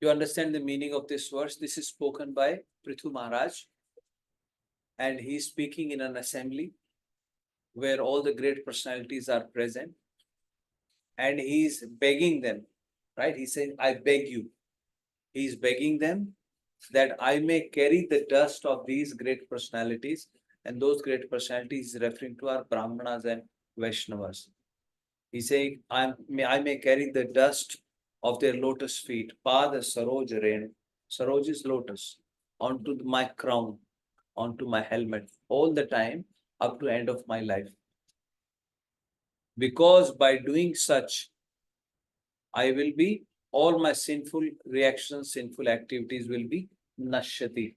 To understand the meaning of this verse, this is spoken by Pṛthu Mahārāja, and he is speaking in an assembly where all the great personalities are present, and he is begging them, right? He's saying, I beg you. He is begging them that I may carry the dust of these great personalities, and those great personalities is referring to our Brahmanas and Vaishnavas. He's saying, I may carry the dust of their lotus feet, Pada Saroj Renu. Saroj is lotus, onto my crown, onto my helmet, all the time up to end of my life. Because by doing such, I will be, all my sinful reactions, sinful activities will be nashyati.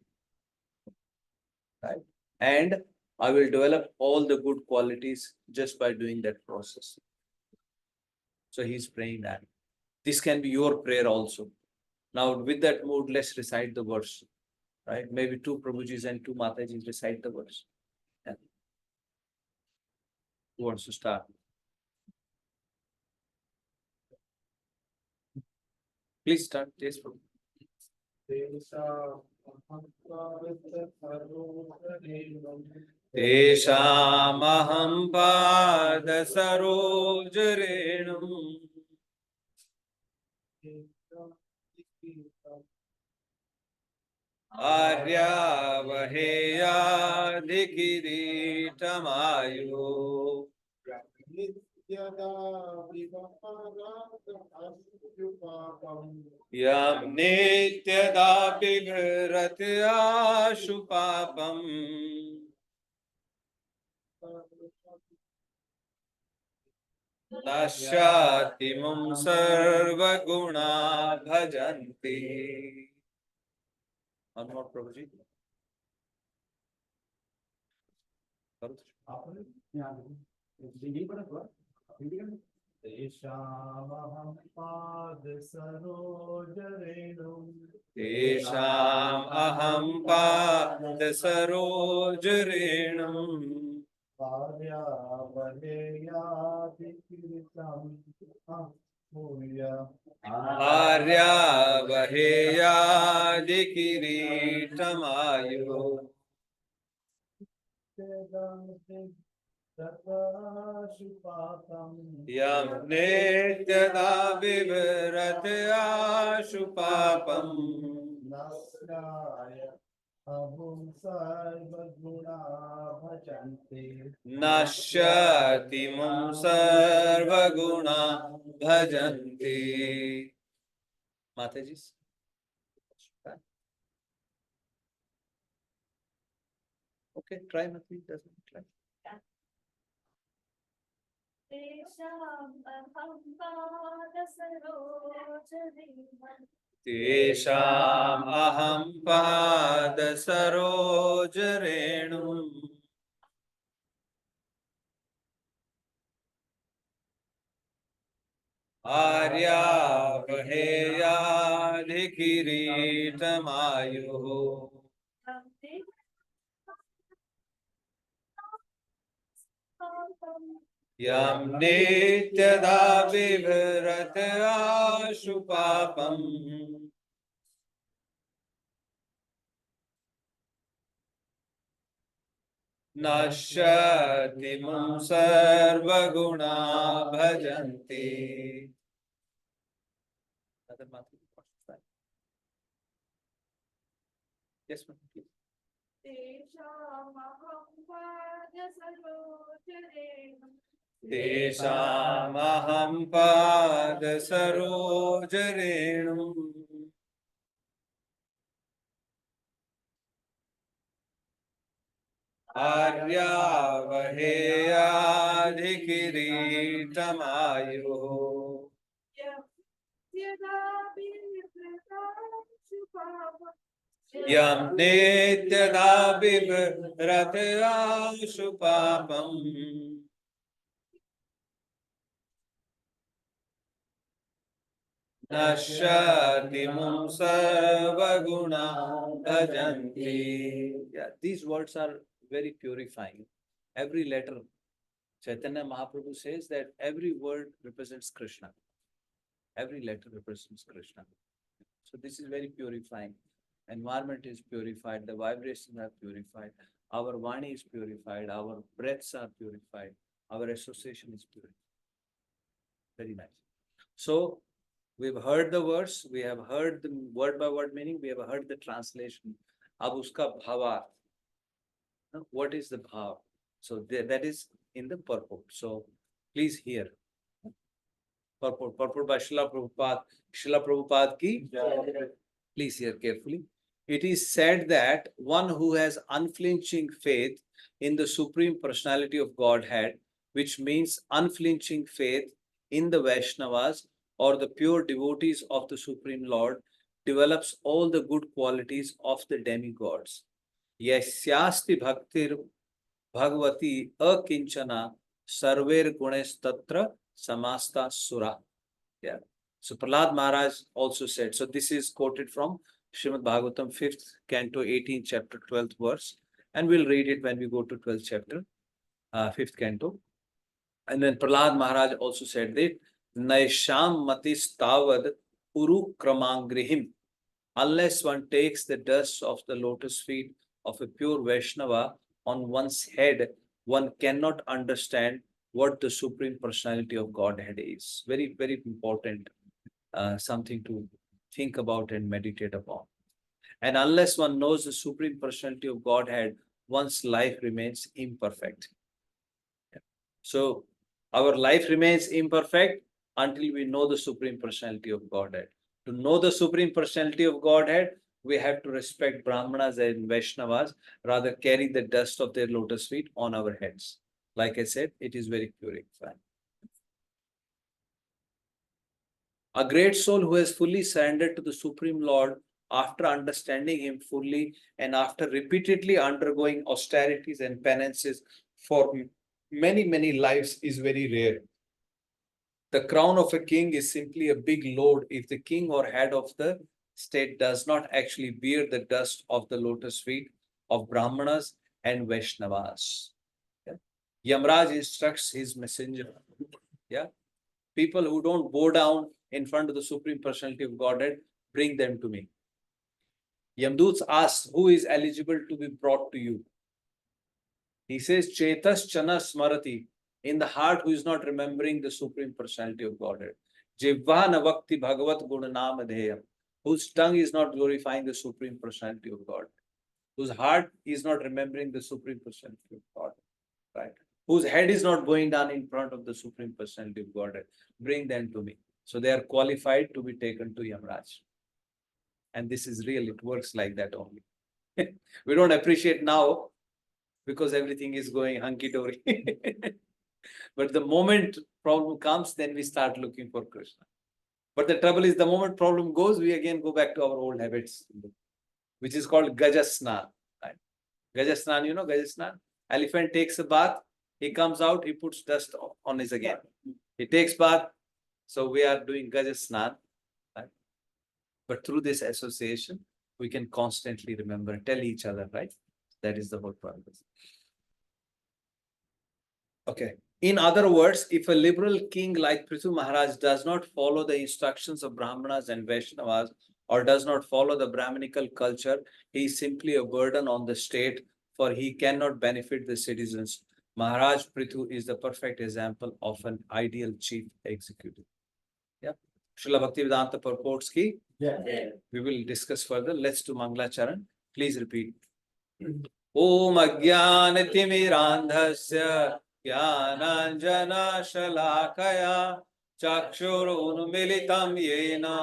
Right? And I will develop all the good qualities just by doing that process. So he's praying that. This can be your prayer also. Now, with that mood, let's recite the verse. Right? Maybe 2 Prabhujis and 2 Matajis recite the verse. Yeah. Who wants to start? Please start. Yes, Prabhu. Teshamaham pada saroj renum Arya vaheya dikirittamayo Yam nityada bibhratya shupapam Nashyati mum sarva guna bhajanti. One more, Prabhuji. Teshamaham pada saroj renum Tesham aham pada saroj renum Arya vaheya dikiritam Muya Arya vaheya dikirittamayo Yam nityada bibhratya shupapam Nasraya Abhum sarva guna bhajanti Nashyati mum sarva guna bhajanti. Mataji. Okay, try Mataji. Doesn't try. Tesham aham pada saroj renum Arya vaheya dikirittamayo Yam nityada bibhratya shupapam Nashyati mum sarva guna bhajanti. Yes, ma'am. Tesham aham pada saroj renum Arya vaheya dikirittamayo Yam nityada bibhratya shupapam Nashyati mum sarva guna bhajanti. Yeah, these words are very purifying. Every letter, Chaitanya Mahaprabhu says that every word represents Krishna. Every letter represents Krishna. So this is very purifying. Environment is purified, the vibrations are purified, our Vani is purified, our breaths are purified, our association is purified. Very nice. So we've heard the verse, we have heard the word by word meaning, we have heard the translation. Ab uska bhava. What is the bhav? So that is in the purport. So please hear. Purport by Srila Prabhupada. Srila Prabhupada ki. Please hear carefully. It is said that one who has unflinching faith in the Supreme Personality of Godhead, which means unflinching faith in the Vaishnavas or the pure devotees of the Supreme Lord, develops all the good qualities of the demigods. Yasyasti bhaktir bhagavati akinchana sarver gunes tatra samasta sura. Yeah. So Prahlad Maharaj also said, so this is quoted from Śrīmad-Bhāgavatam 5th canto 18th chapter 12th verse, and we'll read it when we go to 12th chapter 5th canto. And then Prahlad Maharaj also said that Naisham matis tavad uru kramangrihim, unless one takes the dust of the lotus feet of a pure Vaishnava on one's head, one cannot understand what the Supreme Personality of Godhead is. Very, very important, something to think about and meditate upon. And unless one knows the Supreme Personality of Godhead, one's life remains imperfect. So our life remains imperfect until we know the Supreme Personality of Godhead. To know the Supreme Personality of Godhead, we have to respect Brahmanas and Vaishnavas, rather carry the dust of their lotus feet on our heads. Like I said, it is very purifying. A great soul who has fully surrendered to the Supreme Lord after understanding Him fully and after repeatedly undergoing austerities and penances for many, many lives is very rare. The crown of a king is simply a big load if the king or head of the state does not actually bear the dust of the lotus feet of Brahmanas and Vaishnavas. Yeah. Yamraj instructs his messenger. Yeah. People who don't bow down in front of the Supreme Personality of Godhead, bring them to me. Yamdut asks, who is eligible to be brought to you? He says, Chetas Chana Smarati, in the heart who is not remembering the Supreme Personality of Godhead. Jivvana Vakti Bhagavat Gunanam Adheyam, whose tongue is not glorifying the Supreme Personality of God, whose heart is not remembering the Supreme Personality of God, right? Whose head is not going down in front of the Supreme Personality of Godhead. Bring them to me. So they are qualified to be taken to Yamraj. And this is real, it works like that only. We don't appreciate now because everything is going hunky-dory. But the moment problem comes, then we start looking for Krishna. But the trouble is, the moment problem goes, we again go back to our old habits, which is called Gajasnan. Right? Gajasnan, you know Gajasnan? Elephant takes a bath, he comes out, he puts dust on his again. He takes bath, so we are doing Gajasnan. Right? But through this association, we can constantly remember, tell each other, right? That is the whole purpose. Okay. In other words, if a liberal king like Pṛthu Maharaj does not follow the instructions of Brahmanas and Vaishnavas or does not follow the Brahminical culture, he is simply a burden on the state, for he cannot benefit the citizens. Maharaj Pṛthu is the perfect example of an ideal chief executive. Yeah. Srila Bhaktivedanta purports ki. Yeah. We will discuss further. Let's do Mangala Charan. Please repeat. Om Ajnanatimirandhasya Jnananjana Shalakaya Chakshurunmilitam Yena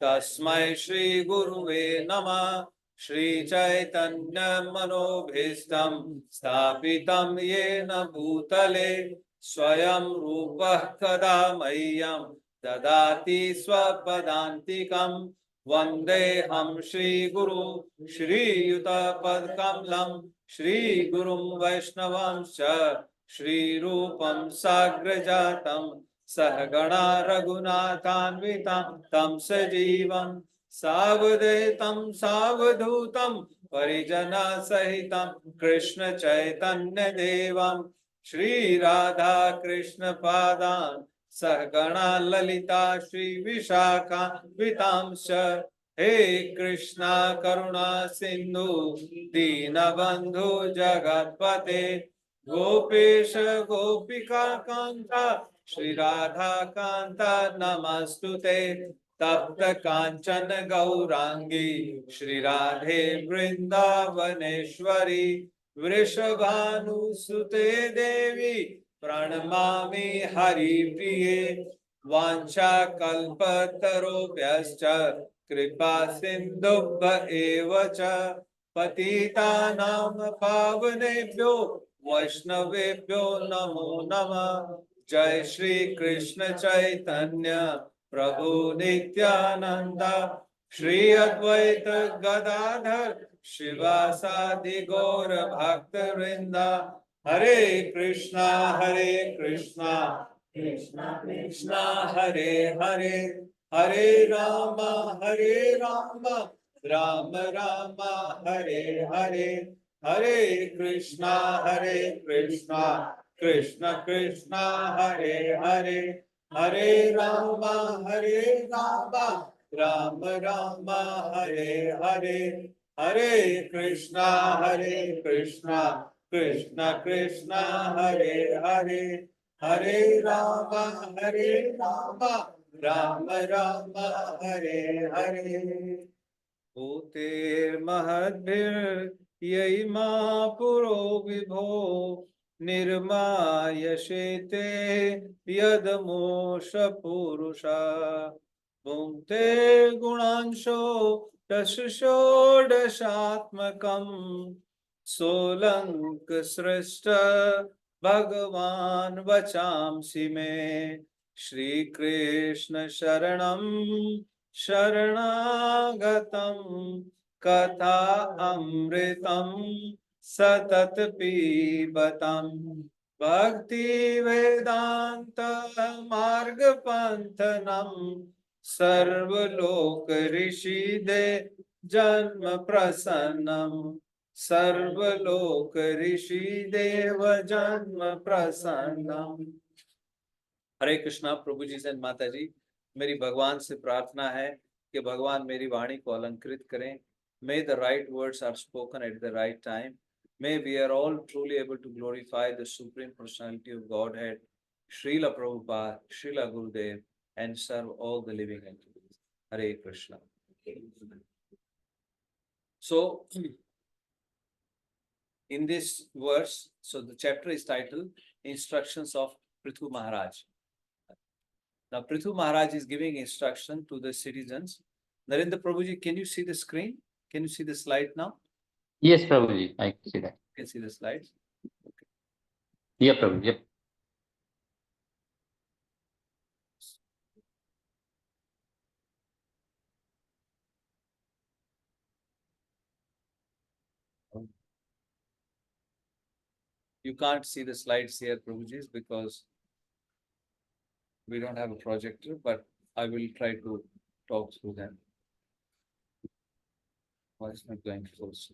Tasmai Shri Guruve Namah Shri Chaitanya Manobhistam Sthapitam Yena Bhutale Swayam Rupah Kadamayyam Dadati Swapadantikam Vandeham Shri Guru Shri Yuta Padkamlam Shri Gurum Vaishnavamscha Shri Rupam Sagrajatam Sahagana Raghunathanvitam Tam Sajivam Savadaitam Savadhutam Parijana Sahitam Krishna Chaitanya Devam Shri Radha Krishna Padan Sahagana Lalita Shri Vishakha Vitamsha. He Krishna Karuna Sindhu Dīnabandhu Jagatpate Gopesha Gopika Kanta Shri Radha Kanta Namastute Tapta Kanchana Gaurangi Shri Radhe Vrindavaneshwari Vrishabhanu Sute Devi Pranamami Hari Priye Vancha Kalpatarobhyascha Kripa Sindhubha Evacha Patitanam Pavanebhyo Vaishnavebhyo Namo Namah Jai Shri Krishna Chaitanya Prabhu Nityananda Shri Advaita Gadadhar Shivasadi Gaura Bhakta Vrinda Hare Krishna Krishna Krishna Hare Hare Hare Rama Rama Rama Hare Hare Hare Krishna Krishna Krishna Hare Hare Hare Rama Rama Rama Hare Hare Hare Krishna Krishna Krishna Hare Hare Hare Rama Rama Rama Hare Hare Bhutir Mahadbhir Yaima Puro Vibho Nirmayashete Yadamosha Purusha Bhunte Gunansho Dashisho Dashatmakam Solank Srishta Bhagavan Vachamsi Me Shri Krishna Sharanam Sharanaagatam Katha Amritam Satat Pibatam Bhakti Vedanta Marga Panthanam Sarvalok Rishide Janma Prasannam Sarvalok Rishi Deva Janma Prasannam हरे कृष्णा प्रभु जी से माता जी मेरी भगवान से प्रार्थना है कि भगवान मेरी वाणी को अलंकृत करें May the right words are spoken at the right time. May we are all truly able to glorify the Supreme Personality of Godhead, Srila Prabhupada, Srila Gurudev, and serve all the living entities. Hare Krishna. So, in this verse, so the chapter is titled Instructions of Pṛthu Mahārāja. Now, Pṛthu Mahārāja is giving instruction to the citizens. Narendra Prabhuji, can you see the screen? Can you see the slide now? Yes, Prabhuji, I can see that. You can see the slides. Okay. Yeah, Prabhuji. Yep. You can't see the slides here, Prabhuji, because we don't have a projector, but I will try to talk through them. Why is not going close?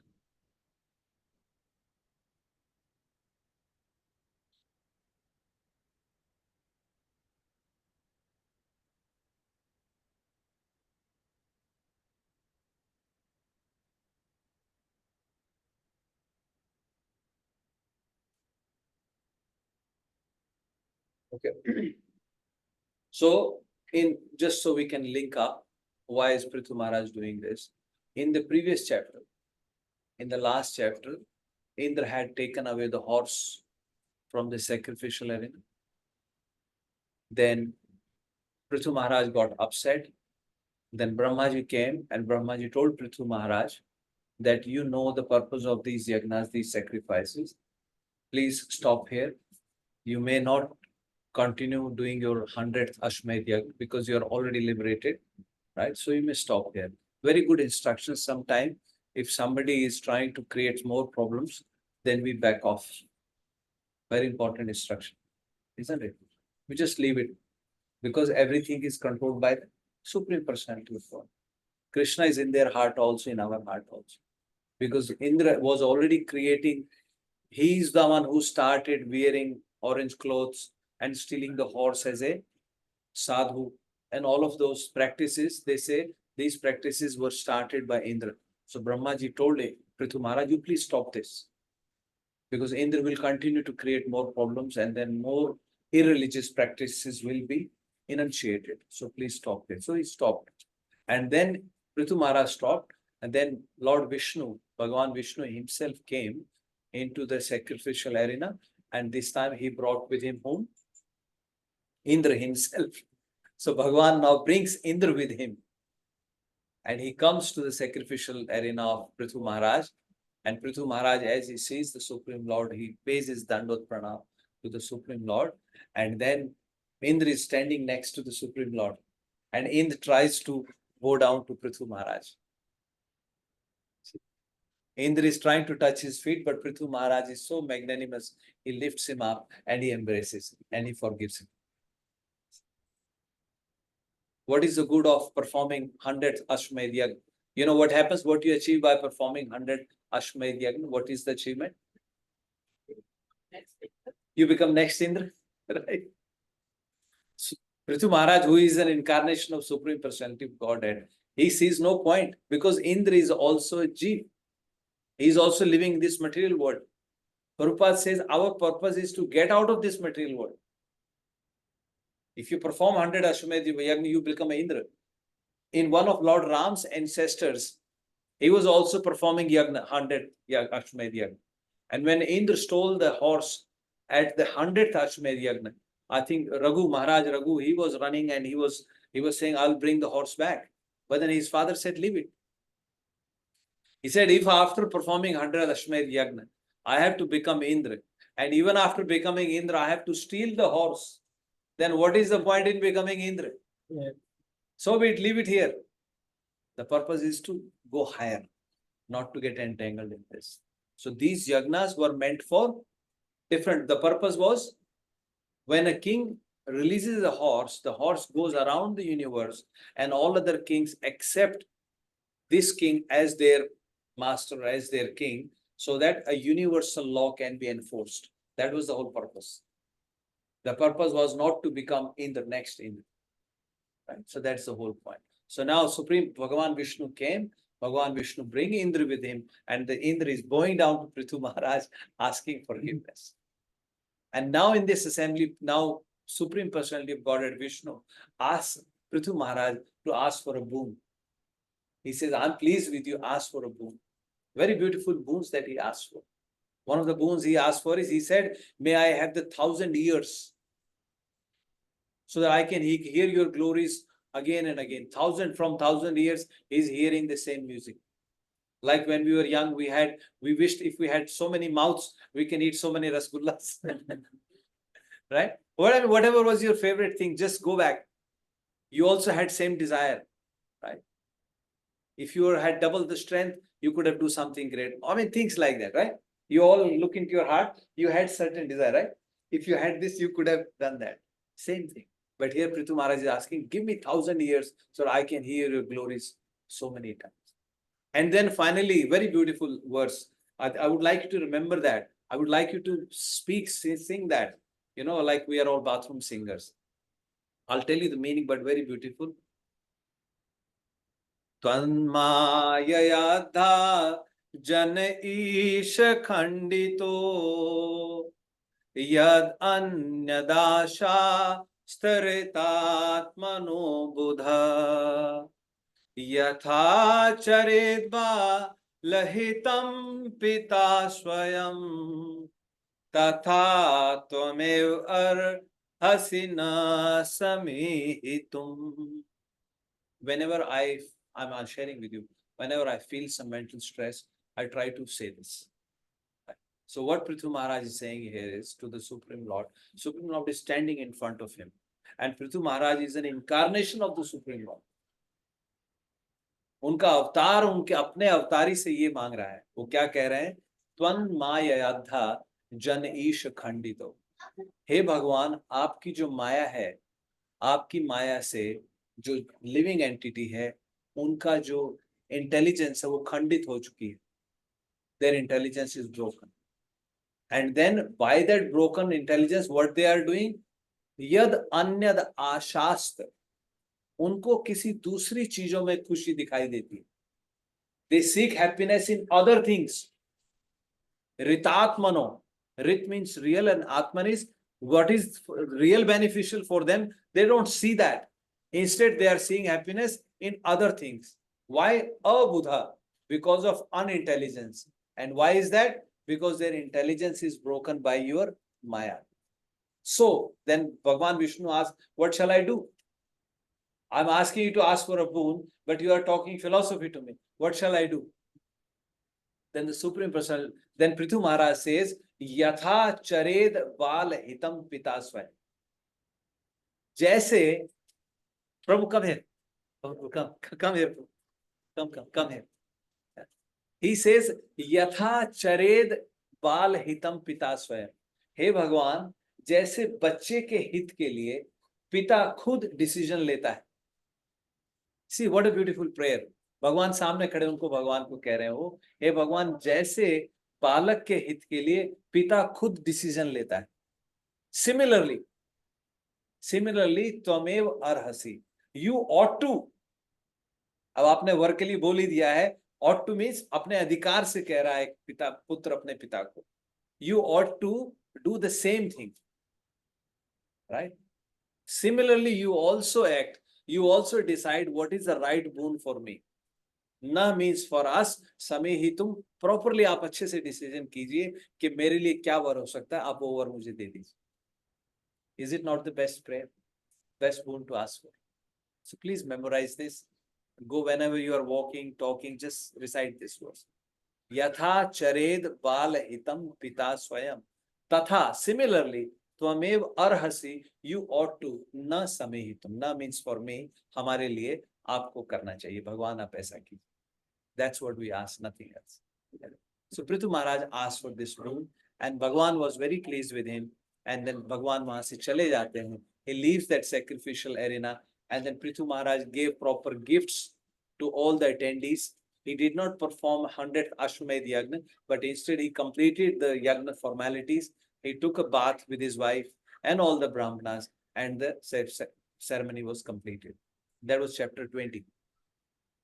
Okay. So, in just so we can link up, why is Pṛthu Mahārāja doing this? In the previous chapter, in the last chapter, Indra had taken away the horse from the sacrificial arena. Then Pṛthu Mahārāja got upset. Then Brahmaji came and Brahmaji told Pṛthu Mahārāja that you know the purpose of these yagnas, these sacrifices. Please stop here. You may not continue doing your 100th Ashmed Yagna because you are already liberated, right? So you may stop here. Very good instructions. Sometime if somebody is trying to create more problems, then we back off. Very important instruction, isn't it? We just leave it because everything is controlled by the Supreme Personality of God. Krishna is in their heart also, in our heart also. Because Indra was already creating, he is the one who started wearing orange clothes and stealing the horse as a sadhu. And all of those practices, they say, these practices were started by Indra. So Brahmaji told him, Pṛthu Maharaj, you please stop this. Because Indra will continue to create more problems and then more irreligious practices will be enunciated. So please stop it. So he stopped. And then Pṛthu Maharaj stopped. And then Lord Vishnu, Bhagavan Vishnu himself came into the sacrificial arena. And this time he brought with him whom? Indra himself. So Bhagavan now brings Indra with him. And he comes to the sacrificial arena of Pṛthu Maharaj. And Pṛthu Maharaj, as he sees the Supreme Lord, he pays his Dandot Pranam to the Supreme Lord. And then Indra is standing next to the Supreme Lord. And Indra tries to go down to Pṛthu Maharaj. Indra is trying to touch his feet, but Pṛthu Maharaj is so magnanimous. He lifts him up and he embraces him and he forgives him. What is the good of performing 100 Ashwamedh Yagna? You know what happens, what you achieve by performing 100 Ashwamedh Yagna? What is the achievement? You become next Indra, right? So, Pṛthu Maharaj, who is an incarnation of Supreme Personality of Godhead, he sees no point because Indra is also a Jeev. He is also living in this material world. Prabhupada says our purpose is to get out of this material world. If you perform 100 Ashwamedh Yagna, you become an Indra. In one of Lord Ram's ancestors, he was also performing Yagna, 100 Ashwamedh Yagna. And when Indra stole the horse at the 100th Ashwamedh Yagna, I think Maharaj Raghu, he was running and he was saying, I'll bring the horse back. But then his father said, leave it. He said, if after performing 100 Ashwamedh Yagna, I have to become Indra, and even after becoming Indra, I have to steal the horse, then what is the point in becoming Indra? Yeah. So we leave it here. The purpose is to go higher, not to get entangled in this. So these yagnas were meant for different. The purpose was when a king releases the horse goes around the universe and all other kings accept this king as their master, as their king, so that a universal law can be enforced. That was the whole purpose. The purpose was not to become Indra, next Indra. Right? So that's the whole point. So now Supreme Bhagavan Vishnu came, Bhagavan Vishnu bring Indra with him, and the Indra is going down to Pṛthu Maharaj asking forgiveness. And now in this assembly, now Supreme Personality of Godhead Vishnu asks Pṛthu Maharaj to ask for a boon. He says, I'm pleased with you, ask for a boon. Very beautiful boons that he asked for. One of the boons he asked for is, he said, may I have the 1,000 years so that I can hear your glories again and again. From 1,000 years, he's hearing the same music. Like when we were young, we wished if we had so many mouths, we can eat so many rasgullas. Right? Whatever was your favorite thing, just go back. You also had same desire, right? If you had double the strength, you could have do something great. I mean, things like that, right? You all look into your heart, you had certain desire, right? If you had this, you could have done that. Same thing. But here Pṛthu Maharaj is asking, give me 1,000 years so I can hear your glories so many times. And then finally, very beautiful verse. I would like you to remember that. I would like you to sing that. You know, like we are all bathroom singers. I'll tell you the meaning, but very beautiful. Tvanmayayadha jan ish khandito yad anyadasha staritatmano buddha yatha charedva lahitam pita swayam tatha tvamev arhasina samihitum. Whenever I'm sharing with you, whenever I feel some mental stress, I try to say this. So what Pṛthu Maharaj is saying here is to the Supreme Lord. Supreme Lord is standing in front of him. And Pṛthu Maharaj is an incarnation of the Supreme Lord. उनका अवतार उनके अपने अवतारी से ये मांग रहा है. वो क्या कह रहे हैं? त्वं माययाद्धा जन ईश खंडितो. हे भगवान, आपकी जो माया है, आपकी माया से जो लिविंग एंटिटी है, उनका जो इंटेलिजेंस है वो खंडित हो चुकी है. Their intelligence is broken. And then by that broken intelligence, what they are doing? Yad anyad ashast. उनको किसी दूसरी चीजों में खुशी दिखाई देती है. They seek happiness in other things. Ritatmano. Rit means real and Atman is what is real beneficial for them. They don't see that. Instead, they are seeing happiness in other things. Why? Abudha. Because of unintelligence. And why is that? Because their intelligence is broken by your Maya. So then Bhagavan Vishnu asks, what shall I do? I'm asking you to ask for a boon, but you are talking philosophy to me. What shall I do? Then the Supreme Personal, then Pṛthu Mahārāja says, Yatha chared bal hitam pita swayam. Jaise, Prabhu, come here. Come here. Come here. He says, Yatha chared bal hitam pita swayam. हे भगवान, जैसे बच्चे के हित के लिए पिता खुद decision लेता है. See what a beautiful prayer. भगवान सामने खड़े उनको भगवान को कह रहे हो, हे भगवान, जैसे बालक के हित के लिए पिता खुद डिसीजन लेता है. Similarly, त्वमेव अर्हसि. You ought to. अब आपने वर के लिए बोल ही दिया है. Ought to means अपने अधिकार से कह रहा है पिता, पुत्र अपने पिता को. You ought to do the same thing. Right? Similarly, you also act. You also decide what is the right boon for me. Na means for us, समय ही तुम properly आप अच्छे से decision कीजिए कि मेरे लिए क्या वर हो सकता है, आप वो वर मुझे दे दीजिए. Is it not the best prayer? Best boon to ask for. So please memorize this. Go whenever you are walking, talking, just recite this verse. Yatha chared bal hitam pita swayam. Tatha, similarly, त्वमेव अर्हसि, you ought to, न समेहितुम. न means for me, हमारे लिए आपको करना चाहिए. भगवान आप ऐसा कीजिए. That's what we ask, nothing else. So Pṛthu Mahārāja asked for this boon, and Bhagwan was very pleased with him. And then Bhagwan वहां से चले जाते हैं. He leaves that sacrificial arena, and then Pṛthu Mahārāja gave proper gifts to all the attendees. He did not perform 100th Ashwamedh Yagna, but instead he completed the Yagna formalities. He took a bath with his wife and all the Brahmanas, and the ceremony was completed. That was chapter 20.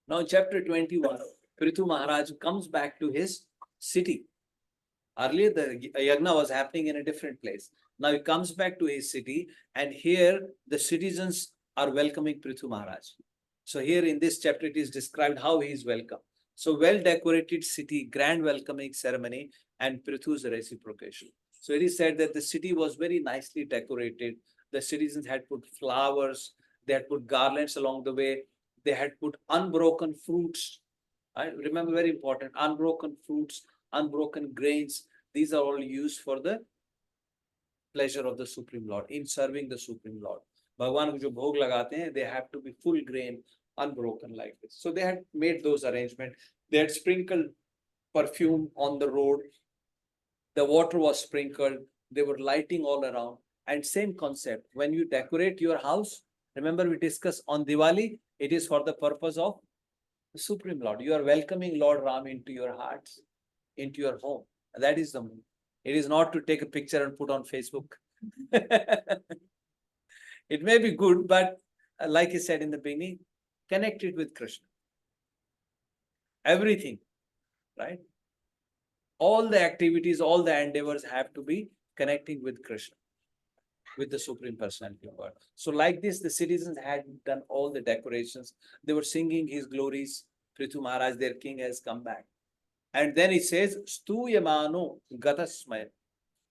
Now, in chapter 21, Pṛthu Mahārāja comes back to his city. Earlier, the yagna was happening in a different place. Now, he comes back to his city, and here the citizens are welcoming Pṛthu Mahārāja. So, here in this chapter, it is described how he is welcomed. So, well-decorated city, grand welcoming ceremony, and Pṛthu's reciprocation. So it is said that the city was very nicely decorated. The citizens had put flowers, they had put garlands along the way, they had put unbroken fruits. I remember, very important, unbroken fruits, unbroken grains. These are all used for the pleasure of the Supreme Lord, in serving the Supreme Lord. Bhagwan ko jo bhog lagate hain, they have to be full grain, unbroken like this. So they had made those arrangements. They had sprinkled perfume on the road. The water was sprinkled. They were lighting all around. And same concept. When you decorate your house, remember we discussed on Diwali, it is for the purpose of the Supreme Lord. You are welcoming Lord Ram into your hearts, into your home. That is the mood. It is not to take a picture and put on Facebook. It may be good, but like I said in the beginning, connect it with Krishna. Everything, right? All the activities, all the endeavors have to be connecting with Krishna, with the Supreme Personality of God. So like this, the citizens had done all the decorations. They were singing his glories. Pṛthu Mahārāja, their king, has come back. And then it says, Stūyamano gatasmaya.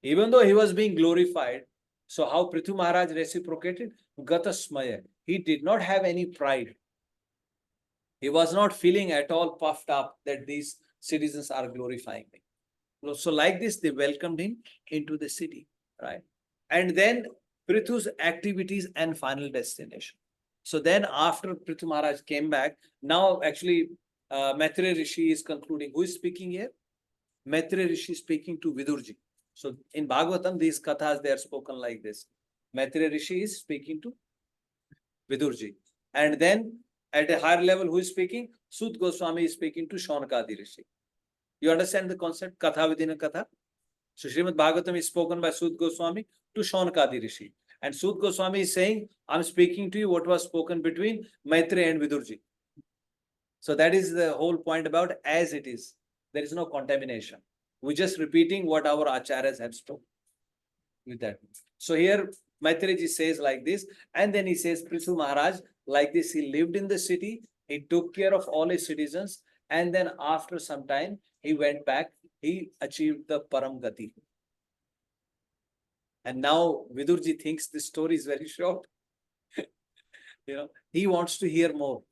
Even though he was being glorified, so how Pṛthu Mahārāja reciprocated? Gatasmaya. He did not have any pride. He was not feeling at all puffed up that these citizens are glorifying me. So like this, they welcomed him into the city, right? And then Pṛthu's activities and final destination. So then after Pṛthu Mahārāja came back, now actually Maitreya Rishi is concluding. Who is speaking here? Maitreya Rishi is speaking to Vidurji. So in Bhagavatam, these kathas, they are spoken like this. Maitreya Rishi is speaking to Vidurji. And then at a higher level, who is speaking? Sut Goswami is speaking to Shaunakadi Rishi. You understand the concept? Katha within a katha. So Śrīmad-Bhāgavatam is spoken by Sut Goswami to Shaunakadi Rishi. And Sud Goswami is saying, I'm speaking to you what was spoken between Maitreya and Vidurji. So that is the whole point about as it is. There is no contamination. We're just repeating what our acharyas have spoken with that. So here Maitreya says like this, and then he says, Pṛthu Maharaj, like this, he lived in the city, he took care of all his citizens, and then after some time, he went back, he achieved the Param Gati. And now Vidurji thinks this story is very short. He wants to hear more.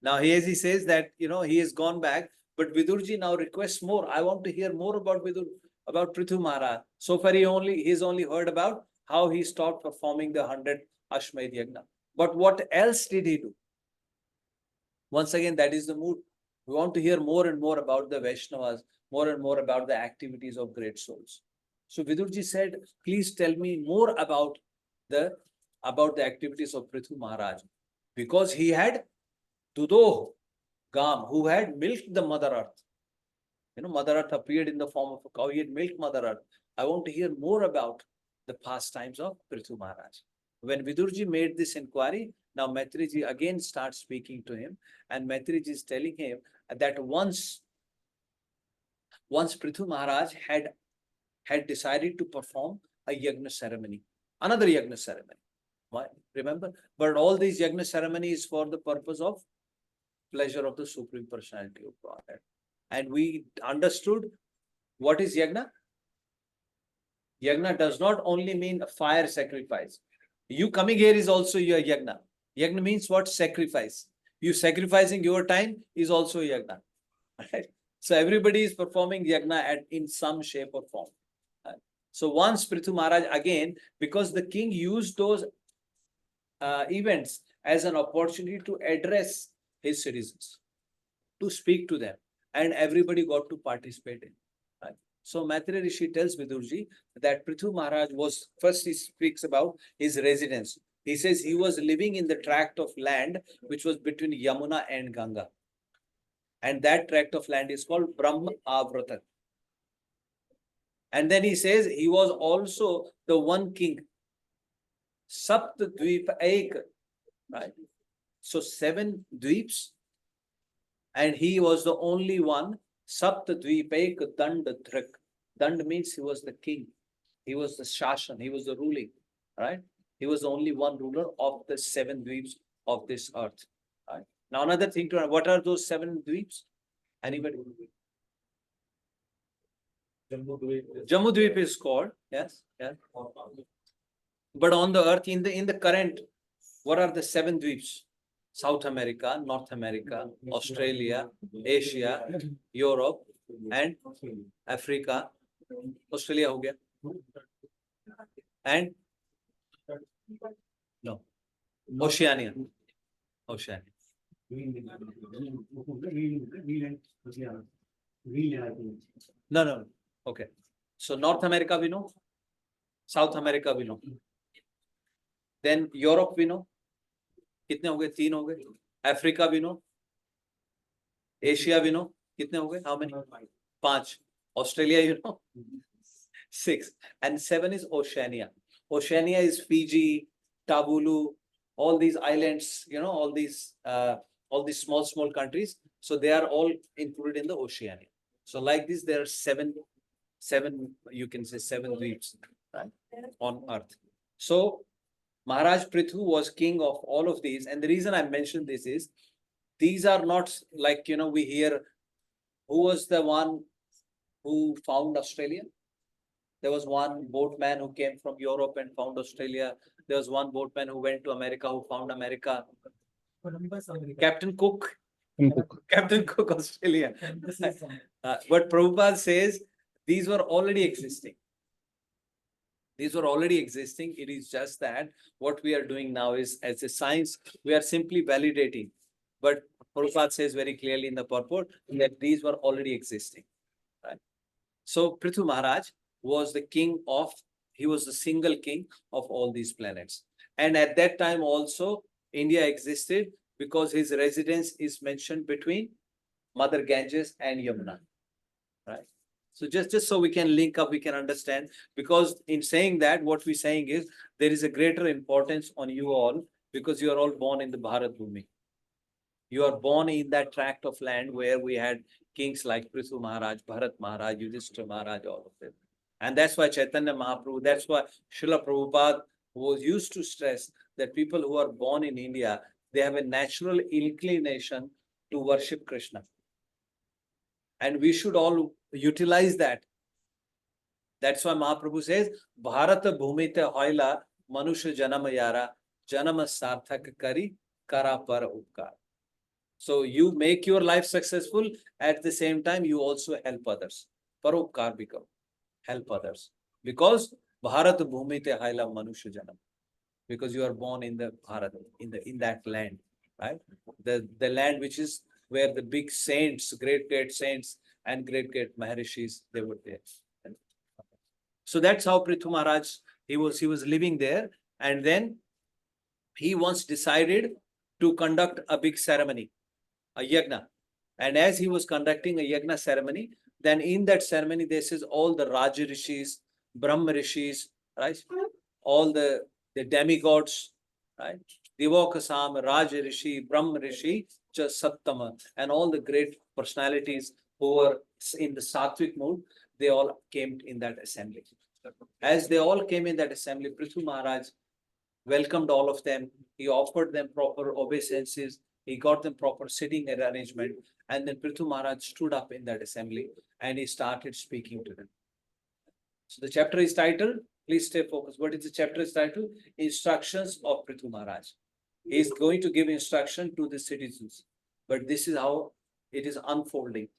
Now, he says that, he has gone back, but Vidurji now requests more. I want to hear more about Pṛthu Maharaj. So far, he's only heard about how he stopped performing the 100 Ashwamedh Yajna. But what else did he do? Once again, that is the mood. We want to hear more and more about the Vaishnavas, more and more about the activities of great souls. So Vidurji said, please tell me more about the activities of Pṛthu Maharaj. Because he had Dudoh Gam, who had milked the Mother Earth. Mother Earth appeared in the form of a cow. He had milked Mother Earth. I want to hear more about the pastimes of Pṛthu Maharaj. When Vidurji made this inquiry, now Maitreya again starts speaking to him, and Maitreya is telling him that once Pṛthu Maharaj had decided to perform a yajna ceremony, another yajna ceremony. Why? Remember? But all these yajna ceremonies for the purpose of pleasure of the Supreme Personality of Godhead. And we understood what is yajna. Yajna does not only mean a fire sacrifice. You coming here is also your yajna. Yajna means what? Sacrifice. You sacrificing your time is also yajna. Right? So everybody is performing yajna in some shape or form. Right? So once Pṛthu Maharaj again, because the king used those events as an opportunity to address his citizens, to speak to them, and everybody got to participate in. Right? So Maitreya Rishi tells Vidurji that Pṛthu Maharaj was, first he speaks about his residence. He says he was living in the tract of land which was between Yamuna and Ganga. And that tract of land is called Brahma Avrata. And then he says he was also the one king. Sapt Dvip Ek. Right? So 7 dweeps. And he was the only one. Sapt Dvip Ek Dand Dhrik. Dand means he was the king. He was the Shashan. He was the ruling. Right? He was the only one ruler of the 7 dweeps of this earth. Right? Now another thing to know, what are those 7 dweeps? Anybody? Jammu Dweep is called, yes, yeah. But on the earth, in the current, what are the 7 dweeps? South America, North America, Australia, Asia, Europe, and Africa. Australia ho gaya. And no, Oceania. Oceania. No. Okay. So North America we know. South America we know. Then Europe we know. कितने हो गए? 3 हो गए. Africa we know. Asia we know. कितने हो गए? How many? 5. Australia you know. 6. And 7 is Oceania. Oceania is Fiji, Tabulu, all these islands, all these small countries. So they are all included in the Oceania. So like this, there are 7, you can say 7 dweeps, right, on earth. So Maharaj Pṛthu was king of all of these. And the reason I mentioned this is, these are not like, we hear, who was the one who found Australia? There was one boatman who came from Europe and found Australia. There was one boatman who went to America, who found America. Captain Cook. Captain Cook, Australia. But Prabhupada says these were already existing. These were already existing. It is just that what we are doing now is, as a science, we are simply validating. But Prabhupada says very clearly in the purport that these were already existing. Right? So Pṛthu Maharaj was the king of, he was the single king of all these planets. And at that time also, India existed because his residence is mentioned between Mother Ganges and Yamuna. Right? So just so we can link up, we can understand, because in saying that, what we're saying is there is a greater importance on you all because you are all born in the Bharat Bhumi. You are born in that tract of land where we had kings like Pṛthu Maharaj, Bharat Maharaj, Yudhishthira Maharaj, all of them. And that's why Chaitanya Mahaprabhu, that's why Srila Prabhupada was used to stress that people who are born in India, they have a natural inclination to worship Krishna. And we should all utilize that. That's why Mahaprabhu says, Bharata Bhumite Hoila Manusha Janama Yara Janama Sarthak Kari Kara Para Upkar. So you make your life successful, at the same time you also help others. Paropkar become, help others. Because Bharat Bhumite Haila Manusha Janam. Because you are born in the Bharat, in that land, right? The land which is where the big saints, great saints and great Maharishis, they were there. So that's how Pṛthu Maharaj, he was living there, and then he once decided to conduct a big ceremony, a yagna. And as he was conducting a yagna ceremony, then in that ceremony, this is all the Raja Rishis, Brahma Rishis, right? All the demigods, right? Devakasam, Raja Rishi, Brahma Rishi, Sattama, and all the great personalities who were in the Sattvic mood, they all came in that assembly. As they all came in that assembly, Pṛthu Maharaj welcomed all of them. He offered them proper obeisances. He got them proper sitting arrangement. And then Pṛthu Maharaj stood up in that assembly and he started speaking to them. So the chapter is titled, please stay focused. What is the chapter is titled? Instructions of Pṛthu Maharaj. He is going to give instruction to the citizens. But this is how it is unfolding.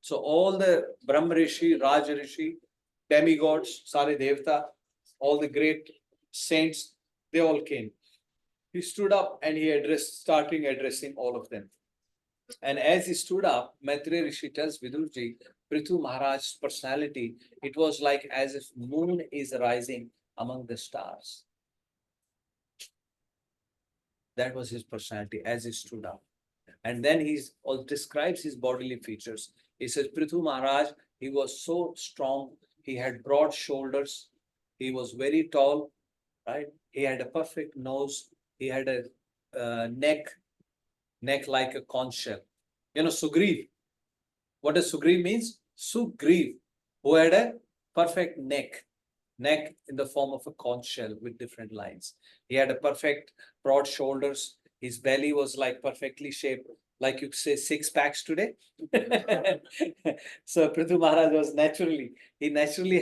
So all the Brahma Rishi, Raja Rishi, demigods, Sare Devta, all the great saints, they all came. He stood up and he started addressing all of them. And as he stood up, Maitreya Rishi tells Vidurji, Pṛthu Maharaj's personality, it was like as if moon is rising among the stars. That was his personality as he stood up. And then he describes his bodily features. He says, Pṛthu Maharaj, he was so strong. He had broad shoulders. He was very tall, right? He had a perfect nose. He had a neck like a conch shell. You know, Sugriv. What does Sugriv means? Sugriv, who had a perfect neck in the form of a conch shell with different lines. He had a perfect broad shoulders. His belly was like perfectly shaped, like you say 6 packs today. So Pṛthu Maharaj was naturally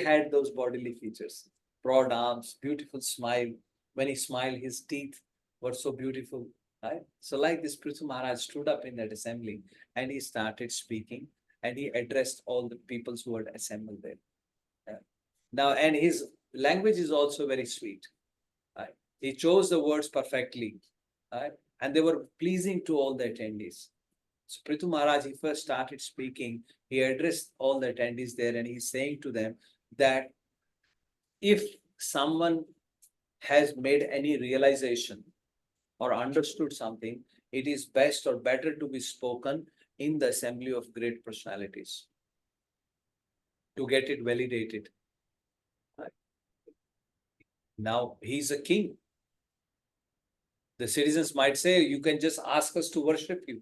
had those bodily features. Broad arms, beautiful smile. When he smiled, his teeth were so beautiful. Right? So like this, Pṛthu Maharaj stood up in that assembly and he started speaking and he addressed all the peoples who had assembled there. Yeah. Now, and his language is also very sweet. Right? He chose the words perfectly. Right? And they were pleasing to all the attendees. So Pṛthu Maharaj, he first started speaking. He addressed all the attendees there and he's saying to them that if someone has made any realization or understood something, it is best or better to be spoken in the assembly of great personalities to get it validated. Right? Now, he's a king. The citizens might say, you can just ask us to worship you.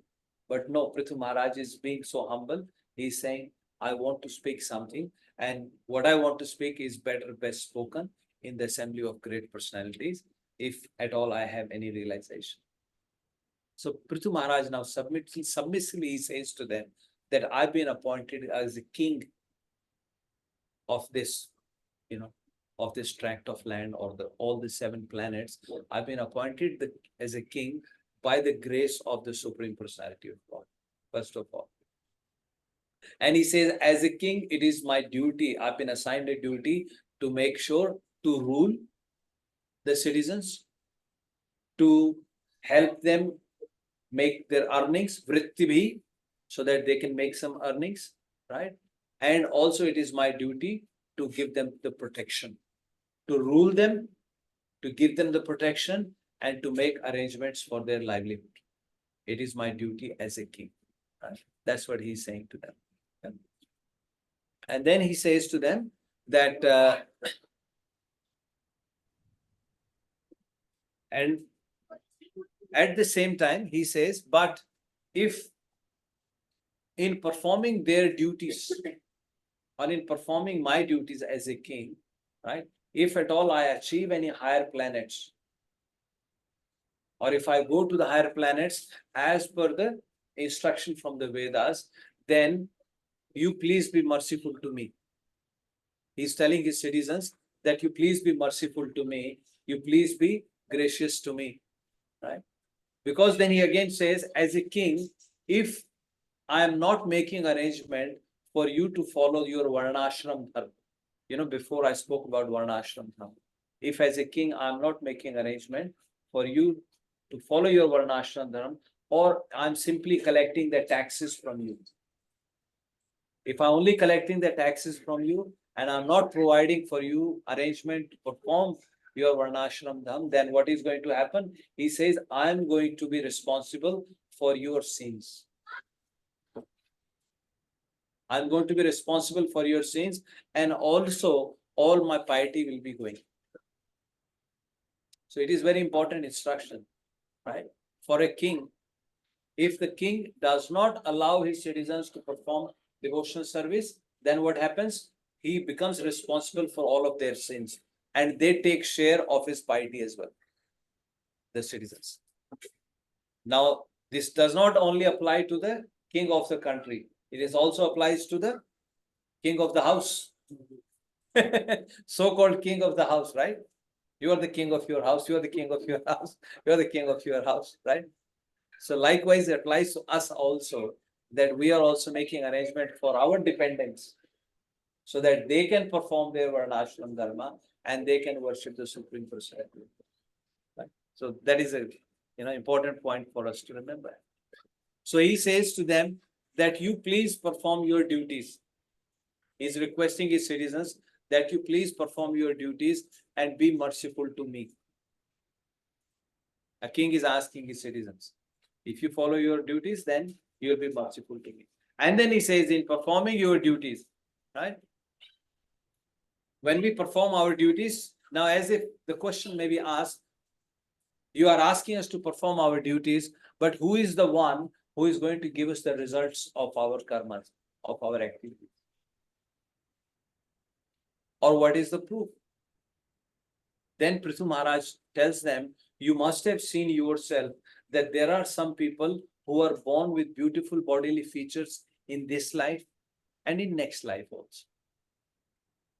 But no, Pṛthu Maharaj is being so humble. He's saying, I want to speak something. And what I want to speak is best spoken in the assembly of great personalities, if at all I have any realization. So Pṛthu Maharaj now submissively he says to them that I've been appointed as the king of this, of this tract of land or all the 7 planets. I've been appointed as a king by the grace of the Supreme Personality of God, first of all. And he says, as a king, it is my duty, I've been assigned a duty to make sure to rule the citizens, to help them make their earnings, vritti bhi, so that they can make some earnings, right? And also it is my duty to give them the protection, to rule them, to give them the protection, and to make arrangements for their livelihood. It is my duty as a king. Right? That's what he's saying to them. And then he says to them that, and at the same time, he says, but if in performing their duties, or in performing my duties as a king, right? If at all I achieve any higher planets, or if I go to the higher planets as per the instruction from the Vedas, then you please be merciful to me. He's telling his citizens that you please be merciful to me, you please be gracious to me, right? Because then he again says, as a king, if I am not making arrangement for you to follow your varnashram dharma, you know, before I spoke about varnashram dharma, if as a king I am not making arrangement for you to follow your varnashram dharma, or I'm simply collecting the taxes from you. If I'm only collecting the taxes from you and I'm not providing for you arrangement to perform your varnashram dharma, then what is going to happen? He says, I'm going to be responsible for your sins. I'm going to be responsible for your sins, and also all my piety will be going. So it is very important instruction, right? For a king, if the king does not allow his citizens to perform devotional service, then what happens? He becomes responsible for all of their sins, and they take share of his piety as well, the citizens. Now, this does not only apply to the king of the country, it is also applies to the king of the house. So-called king of the house, right? You are the king of your house, you are the king of your house, you are the king of your house, right? So likewise, it applies to us also, that we are also making arrangement for our dependents, so that they can perform their varnashram dharma and they can worship the Supreme Personality. Right? So that is a important point for us to remember. So he says to them that you please perform your duties. He's requesting his citizens that you please perform your duties and be merciful to me. A king is asking his citizens, if you follow your duties, then you will be merciful to me. And then he says, in performing your duties, right? When we perform our duties, now as if the question may be asked, you are asking us to perform our duties, but who is the one who is going to give us the results of our karmas, of our activities? Or what is the proof? Then Pṛthu Mahārāja tells them, you must have seen yourself that there are some people who are born with beautiful bodily features in this life and in next life also.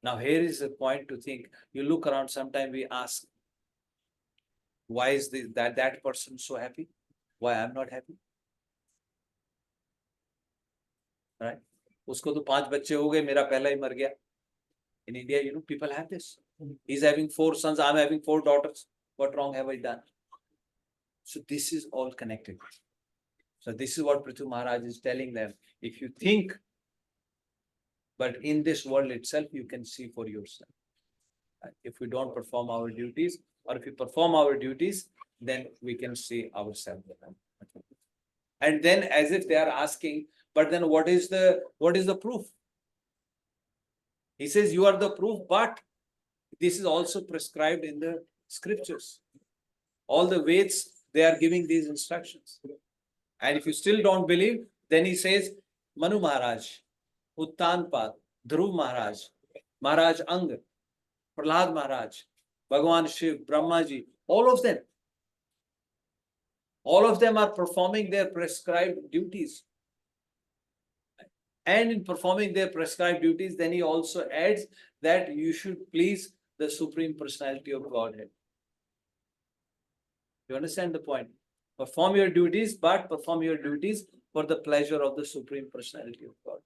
Now here is a point to think. You look around, sometimes we ask, why is that person so happy? Why I'm not happy? Right? Usko to 5 बच्चे हो गए, मेरा पहला ही मर गया. In India, people have this. He's having 4 sons, I'm having 4 daughters. What wrong have I done? So this is all connected. So this is what Pṛthu Mahārāja is telling them. If you think, but in this world itself, you can see for yourself. If we don't perform our duties, or if we perform our duties, then we can see ourselves. And then as if they are asking, but then what is the proof? He says, you are the proof, but this is also prescribed in the scriptures. All the Veds, they are giving these instructions. And if you still don't believe, then he says, Manu Mahārāja, Uttanpad, Dhruv Mahārāja, Mahārāja Anga, Prahlad Mahārāja, Bhagavan Shiv, Brahmaji, all of them are performing their prescribed duties. And in performing their prescribed duties, then he also adds that you should please the Supreme Personality of Godhead. You understand the point? Perform your duties, but perform your duties for the pleasure of the Supreme Personality of God.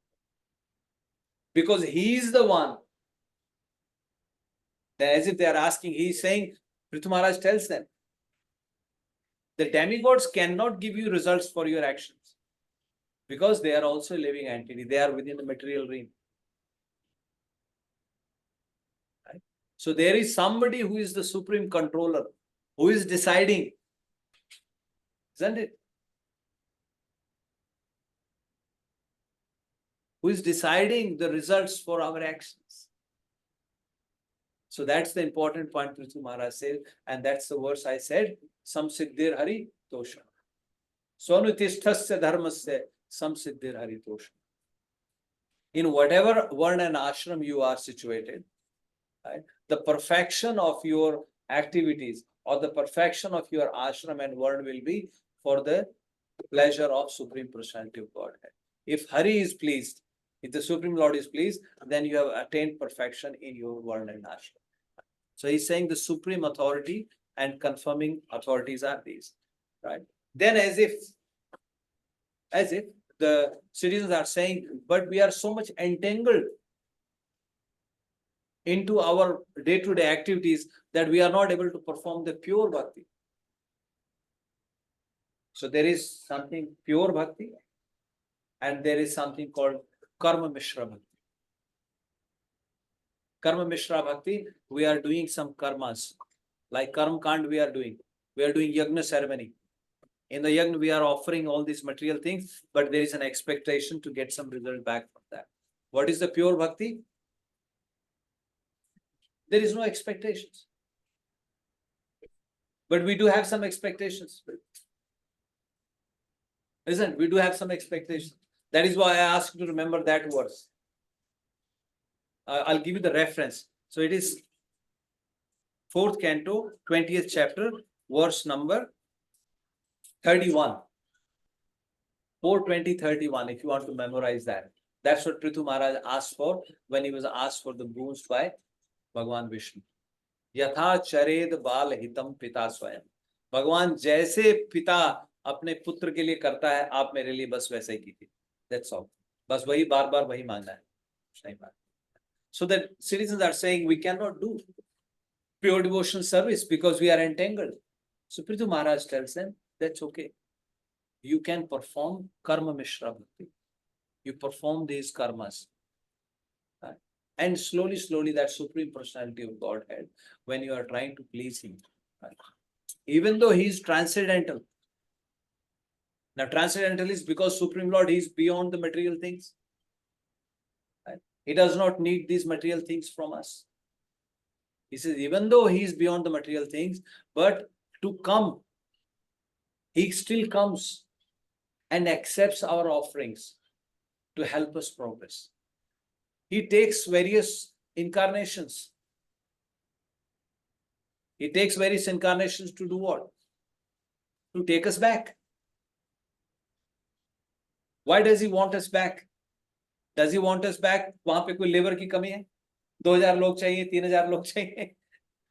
Because he is the one. Then as if they are asking, he is saying, Pṛthu Mahārāja tells them, the demigods cannot give you results for your actions, because they are also a living entity. They are within the material realm. Right? So there is somebody who is the supreme controller, who is deciding. Isn't it? who is deciding the results for our actions. So that's the important point Pṛthu Mahārāja says, and that's the verse I said, Samsiddhir Hari Tosha. Swanutishthasya dharmasya samsiddhir Hari Tosha. In whatever varna and ashram you are situated, right, the perfection of your activities or the perfection of your ashram and varna will be for the pleasure of Supreme Personality of Godhead. If Hari is pleased, if the Supreme Lord is pleased, then you have attained perfection in your varna and ashram. So he's saying the supreme authority and confirming authorities are these, right? Then as if the citizens are saying, but we are so much entangled into our day-to-day activities that we are not able to perform the pure bhakti. So there is something pure bhakti and there is something called karma mishra bhakti. Karma mishra bhakti, we are doing some karmas. Like karma kand we are doing yagna ceremony. In the yagna we are offering all these material things, but there is an expectation to get some result back from that. What is the pure bhakti? There is no expectations. But we do have some expectations. Isn't? We do have some expectations. That is why I asked you to remember that verse. I'll give you the reference. So it is 4th canto, 20th chapter, verse number 31. 4:20:31, if you want to memorize that. That's what Pṛthu Mahārāja asked for when he was asked for the boons by Bhagavan Vishnu. Yatha chared bal hitam pita swayam. Bhagavan jaise pita apne putra ke liye karta hai, aap mere liye bas वैसे ही कीजिए. That's all. बस वही बार-बार वही मांगना है. नहीं मांगना. So that citizens are saying we cannot do pure devotional service because we are entangled. So Pṛthu Mahārāja tells them, that's okay. You can perform karma mishra bhakti. You perform these karmas. Right? And slowly that Supreme Personality of Godhead, when you are trying to please Him, right? Even though He is transcendental. Now transcendental is because Supreme Lord, He is beyond the material things. Right? He does not need these material things from us. He says, even though He is beyond the material things, but to come, He still comes and accepts our offerings to help us progress. He takes various incarnations. He takes various incarnations to do what? To take us back. Why does He want us back? Does He want us back? वहां पे कोई labour की कमी है? 2000 लोग चाहिए, 3000 लोग चाहिए.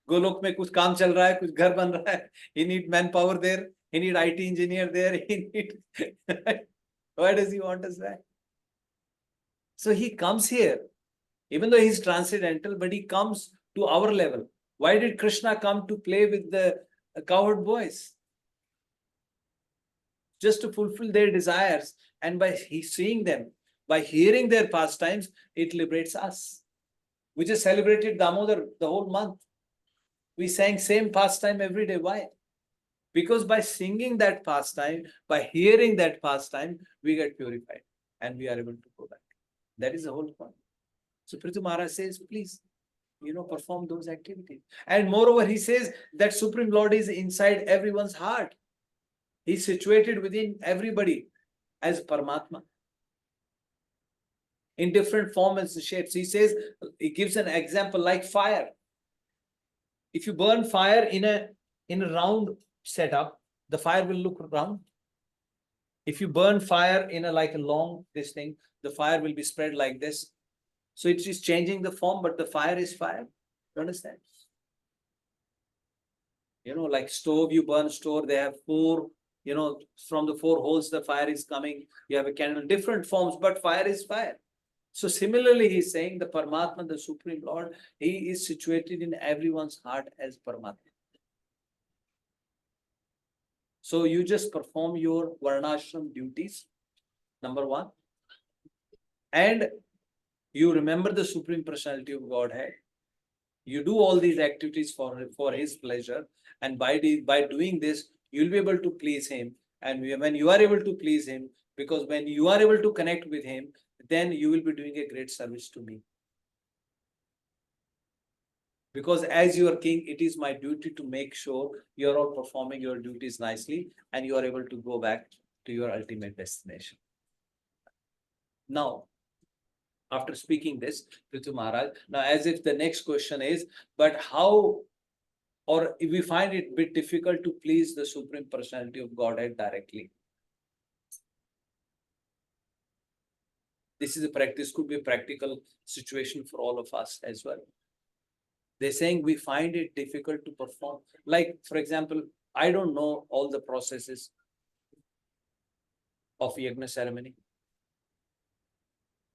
गोलोक में कुछ काम चल रहा है, कुछ घर बन रहा है. He need manpower there. He need IT engineer there. He need. Why does He want us back? So He comes here, even though He's transcendental, but He comes to our level. Why did Krishna come to play with the cowherd boys? Just to fulfill their desires, and by seeing them, by hearing their pastimes, it liberates us. We just celebrated Damodar the whole month. We sang same pastime every day. Why? Because by singing that pastime, by hearing that pastime, we get purified and we are able to go back. That is the whole point. So Pṛthu Mahārāja says, please, perform those activities. And moreover, he says that Supreme Lord is inside everyone's heart. He's situated within everybody as Paramatma. In different forms and shapes. He says, he gives an example like fire. If you burn fire in a round setup, the fire will look round. If you burn fire in a long this thing, the fire will be spread like this. So it is changing the form, but the fire is fire. You understand? Like stove, you burn stove, they have 4, from the 4 holes the fire is coming. You have a candle, different forms, but fire is fire. So similarly, he's saying the Paramatma, the Supreme Lord, He is situated in everyone's heart as Paramatma. So you just perform your Varnashram duties, number 1. And you remember the Supreme Personality of Godhead. You do all these activities for His pleasure. And by doing this, you'll be able to please Him. And when you are able to please Him, because when you are able to connect with Him, then you will be doing a great service to me. Because as your king, it is my duty to make sure you are all performing your duties nicely and you are able to go back to your ultimate destination. Now, after speaking this, Pṛthu Maharaj, now as if the next question is, but how, or if we find it a bit difficult to please the Supreme Personality of Godhead directly. This is a practice, could be a practical situation for all of us as well. They're saying we find it difficult to perform. Like, for example, I don't know all the processes of yajna ceremony.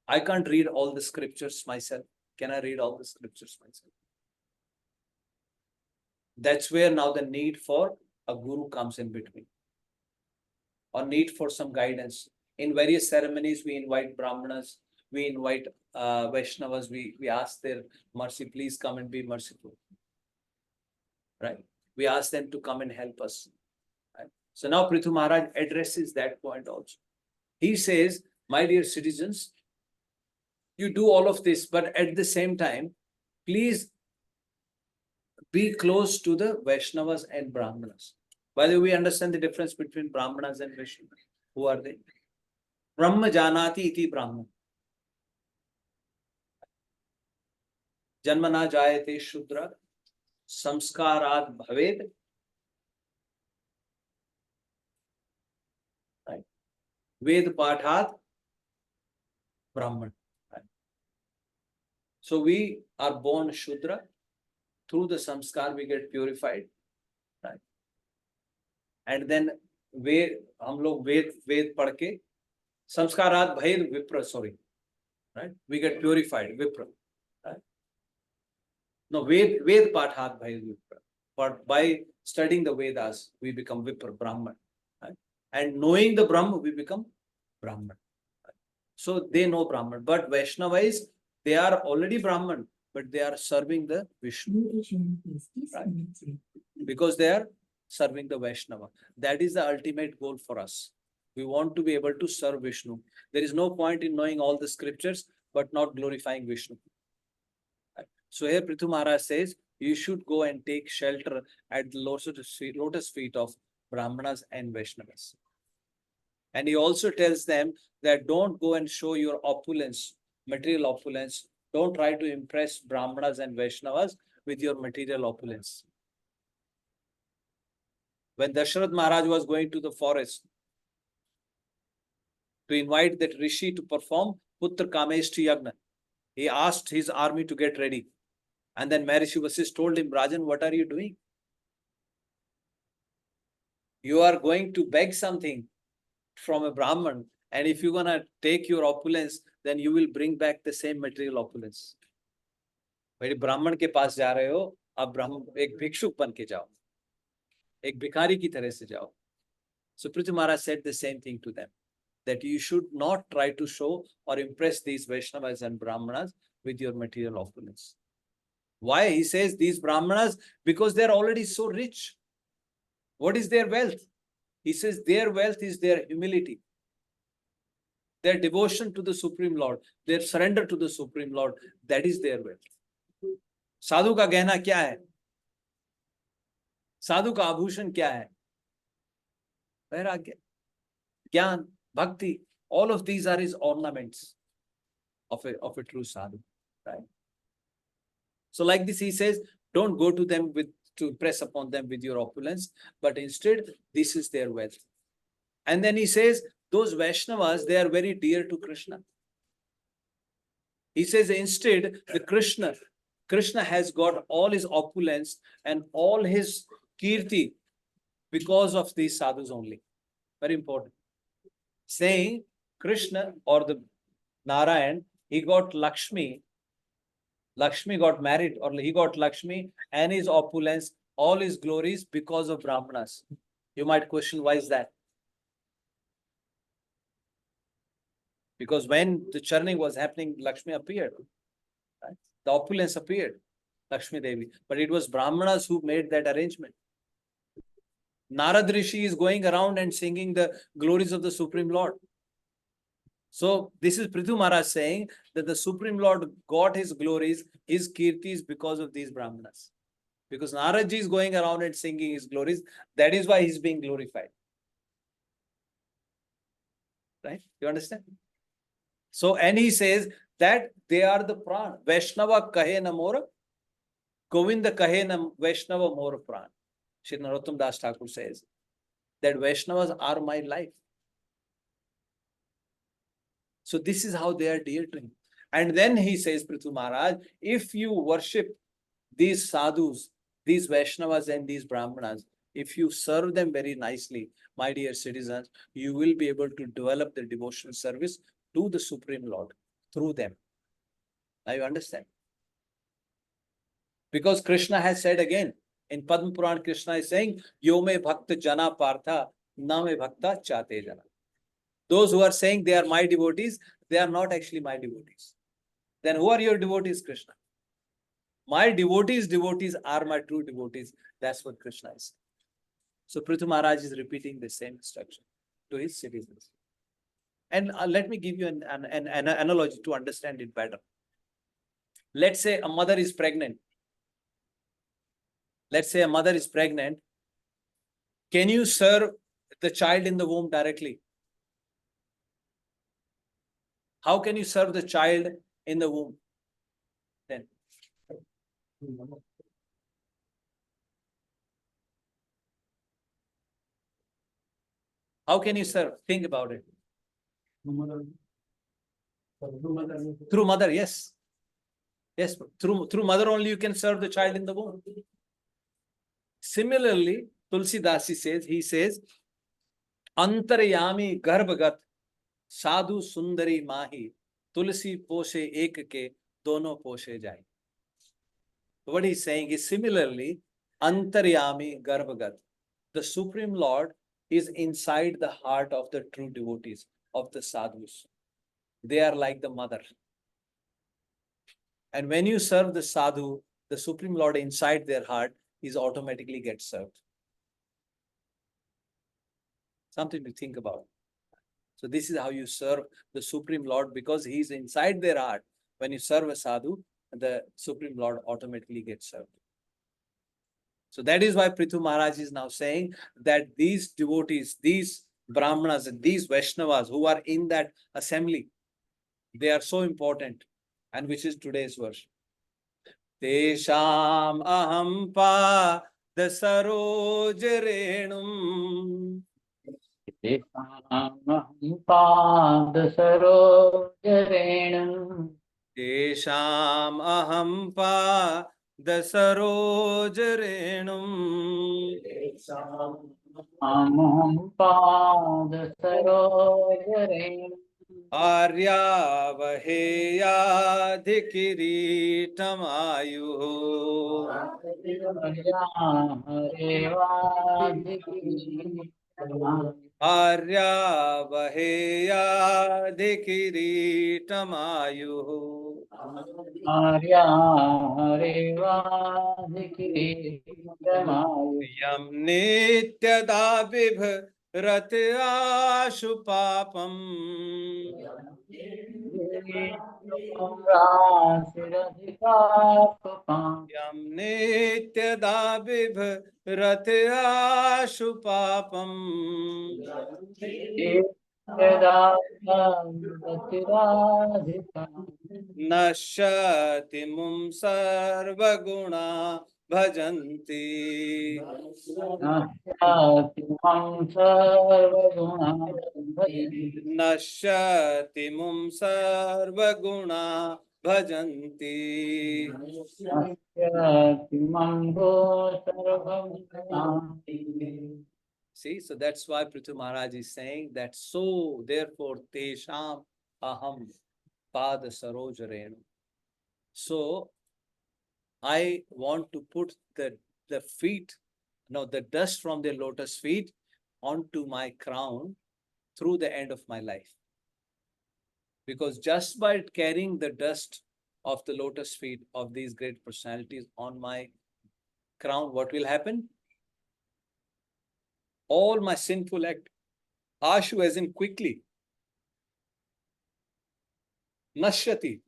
I can't read all the scriptures myself. Can I read all the scriptures myself? That's where now the need for a guru comes in between, or need for some guidance. In various ceremonies, we invite Brahmanas, we invite Vaishnavas, we ask their mercy, please come and be merciful. Right? We ask them to come and help us. Right? So now Pṛthu Maharaj addresses that point also. He says, my dear citizens, you do all of this, but at the same time, please be close to the Vaishnavas and Brahmanas. By the way, we understand the difference between Brahmanas and Vaishnavas. Who are they? Brahma janati iti Brahman. Janmana jayate Shudra, samskarat bhaved. Right. Ved pathat Brahman. Right. So we are born Shudra. Through the samskar we get purified. Right. And then हम लोग वेद पढ़ के संस्कारात भयद विप्र, sorry, right? We get purified, vipra, right? No, ved pathat bhayad vipra. But by studying the Vedas, we become vipra, Brahman, right? And knowing the Brahma, we become Brahman. Right? So they know Brahman, but Vaishnavais, they are already Brahman, but they are serving the Vishnu, right? Because they are serving the Vaishnava. That is the ultimate goal for us. We want to be able to serve Vishnu. There is no point in knowing all the scriptures, but not glorifying Vishnu. Right? So here Pṛthu Maharaj says, you should go and take shelter at the lotus feet of Brahmanas and Vaishnavas. And he also tells them that don't go and show your opulence, material opulence. Don't try to impress Brahmanas and Vaishnavas with your material opulence. When Dashrath Maharaj was going to the forest to invite that Rishi to perform Putra Kameshti Yagna, he asked his army to get ready. And then Maharishi Vasishtha told him, Rajan, what are you doing? You are going to beg something from a Brahman, and if you're going to take your opulence, then you will bring back the same material opulence. मेरे ब्राह्मण के पास जा रहे हो, आप एक भिक्षुक बन के जाओ, एक भिखारी की तरह से जाओ. So Pṛthu Maharaj said the same thing to them, that you should not try to show or impress these Vaishnavas and Brahmanas with your material opulence. Why? He says these Brahmanas, because they are already so rich. What is their wealth? He says their wealth is their humility, their devotion to the Supreme Lord, their surrender to the Supreme Lord. That is their wealth. साधु का गहना क्या है? साधु का आभूषण क्या है? वैराग्य, ज्ञान, bhakti. All of these are his ornaments of a true sadhu, right? So like this, he says, don't go to them to press upon them with your opulence, but instead, this is their wealth. And then he says, those Vaishnavas, they are very dear to Krishna. He says, instead, the Krishna has got all his opulence and all his kirti because of these sadhus only. Very important. Saying Krishna or the Narayan, he got Lakshmi. Lakshmi got married, or he got Lakshmi and his opulence, all his glories because of Brahmanas. You might question, why is that? Because when the churning was happening, Lakshmi appeared. Right? The opulence appeared, Lakshmi Devi. But it was Brahmanas who made that arrangement. Narad Rishi is going around and singing the glories of the Supreme Lord. So this is Pṛthu Maharaj saying that the Supreme Lord got his glories, his kirtis because of these Brahmanas. Because Naraji is going around and singing his glories. That is why he's being glorified. Right? You understand? So, and he says that they are the Pran. Vaishnava kahe na mora, Govinda kahe na Vaishnava mora Pran. Shri Narottam Das Thakur says that Vaishnavas are my life. So this is how they are dear to him. And then he says, Pṛthu Maharaj, if you worship these sadhus, these Vaishnavas and these Brahmanas, if you serve them very nicely, my dear citizens, you will be able to develop the devotional service to the Supreme Lord through them. Now you understand? Because Krishna has said again, in Padma Puran, Krishna is saying, Yo me bhakta jana partha, na me bhakta chate jana. Those who are saying they are my devotees, they are not actually my devotees. Then who are your devotees, Krishna? My devotees are my true devotees. That's what Krishna is. So Pṛthu Maharaj is repeating the same instruction to his citizens. And let me give you an analogy to understand it better. Let's say a mother is pregnant. Let's say a mother is pregnant. Can you serve the child in the womb directly? How can you serve the child in the womb? Then how can you serve? Think about it. Through mother, yes. Yes, through mother only you can serve the child in the womb. Similarly, Tulsidasi says, he says, Antaryami garbhagat sadhu sundari mahi tulsi poshe ek ke dono poshe jai. What he's saying is similarly, Antaryami garbhagat. The Supreme Lord is inside the heart of the true devotees, of the sadhus. They are like the mother. And when you serve the sadhu, the Supreme Lord inside their heart is automatically gets served. Something to think about. So this is how you serve the Supreme Lord, because he is inside their heart. When you serve a sadhu, the Supreme Lord automatically gets served. So that is why Pṛthu Maharaj is now saying that these devotees, these Brahmanas, and these Vaishnavas who are in that assembly, they are so important. And which is today's verse. Tesham aham pa dasaroj renum. Tesham aham pa dasaroj renum. Arya vaheya dhikiritam-ayu. Arya vaheya dhikiritam-ayu. Yam nityada vibhrat ashu papam. Yam nityada vibhrat ashu papam. Nashyati mum sarvaguna bhajanti. Nashyati mum sarvaguna bhajanti. See, so that's why Pṛthu Maharaj is saying that so therefore tesham aham pada saroj renum. So I want to put the feet, no, the dust from their lotus feet onto my crown through the end of my life. Because just by carrying the dust of the lotus feet of these great personalities on my crown, what will happen? All my sinful act, ashu as in quickly, Nashyati.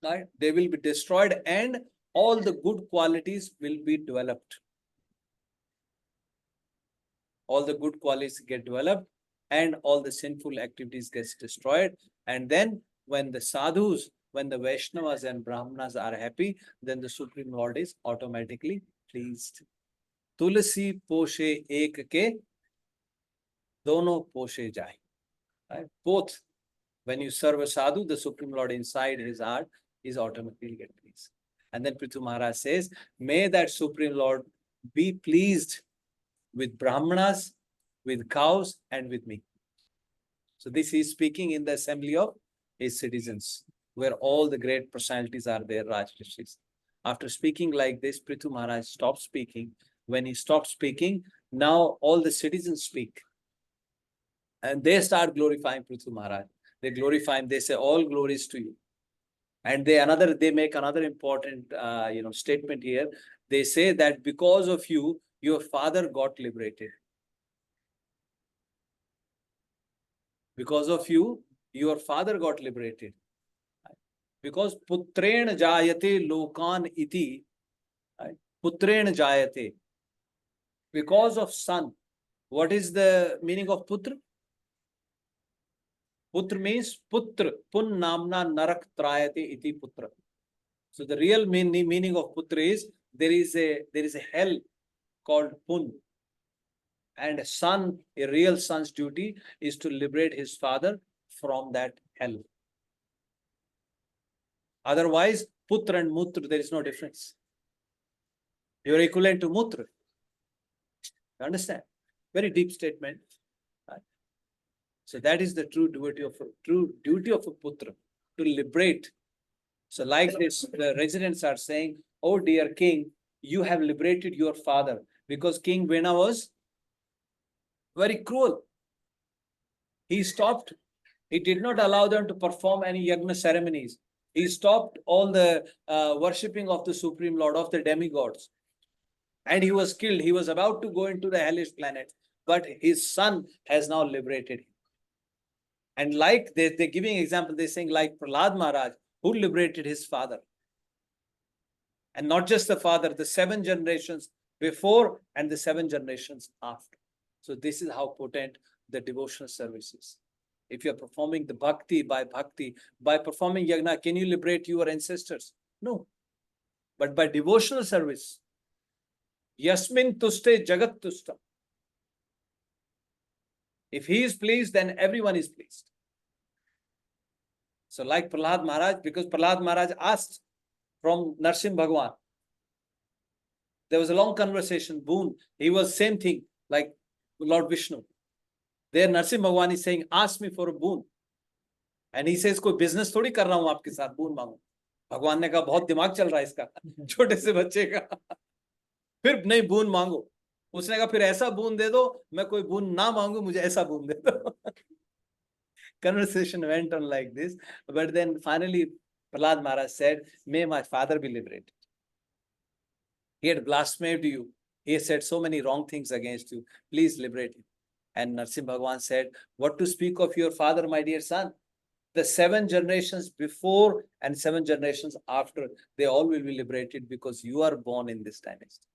Right? They will be destroyed and all the good qualities will be developed. All the good qualities get developed and all the sinful activities gets destroyed. And then when the sadhus, when the Vaishnavas and Brahmanas are happy, then the Supreme Lord is automatically pleased. Tulsi poshe ek ke, dono poshe jai. Right? Both, when you serve a sadhu, the Supreme Lord inside his heart is automatically get pleased. And then Pṛthu Mahārāja says, may that Supreme Lord be pleased with Brahmanas, with cows, and with me. So this he is speaking in the assembly of his citizens, where all the great personalities are there, Rajrishis. After speaking like this, Pṛthu Mahārāja stopped speaking. When he stopped speaking, now all the citizens speak. And they start glorifying Pṛthu Mahārāja. They glorify him. They say, all glories to you. And they make another important statement here. They say that because of you, your father got liberated. Because of you, your father got liberated. Because putrena jayate lokan iti. Right? Putrena jayate. Because of son. What is the meaning of putra? Putra means putra. Pun namna narak trayate iti putra. So the real meaning of putra is there is a hell called pun. And a real son's duty is to liberate his father from that hell. Otherwise, putra and mutra, there is no difference. You are equivalent to mutra. You understand? Very deep statement. Right? So that is the true duty of a putra, to liberate. So like this, the residents are saying, oh dear king, you have liberated your father, because King Vena was very cruel. He stopped. He did not allow them to perform any yagna ceremonies. He stopped all the worshipping of the Supreme Lord, of the demigods. And he was killed. He was about to go into the hellish planet. But his son has now liberated him. And like they're giving example, they're saying like Prahlad Maharaj, who liberated his father. And not just the father, the 7 generations before and the 7 generations after. So this is how potent the devotional service is. If you're performing the bhakti, by performing yagna, can you liberate your ancestors? No. But by devotional service, yasmin tuste jagat tusta. If he is pleased, then everyone is pleased. So like Prahlad Maharaj, because Prahlad Maharaj asked from Narsimha Bhagwan, there was a long conversation, boon. He was same thing like Lord Vishnu. There Narsimha Bhagwan is saying, ask me for a boon. And he says, कोई business थोड़ी कर रहा हूं आपके साथ, boon मांगो. भगवान ने कहा बहुत दिमाग चल रहा है इसका, छोटे से बच्चे का. फिर नहीं boon मांगो. उसने कहा फिर ऐसा boon दे दो, मैं कोई boon ना मांगू, मुझे ऐसा boon दे दो. Conversation went on like this, but then finally Prahlad Maharaj said, may my father be liberated. He had blasphemed you. He said so many wrong things against you. Please liberate him. And Narsimha Bhagwan said, what to speak of your father, my dear son? The 7 generations before and 7 generations after, they all will be liberated because you are born in this dynasty.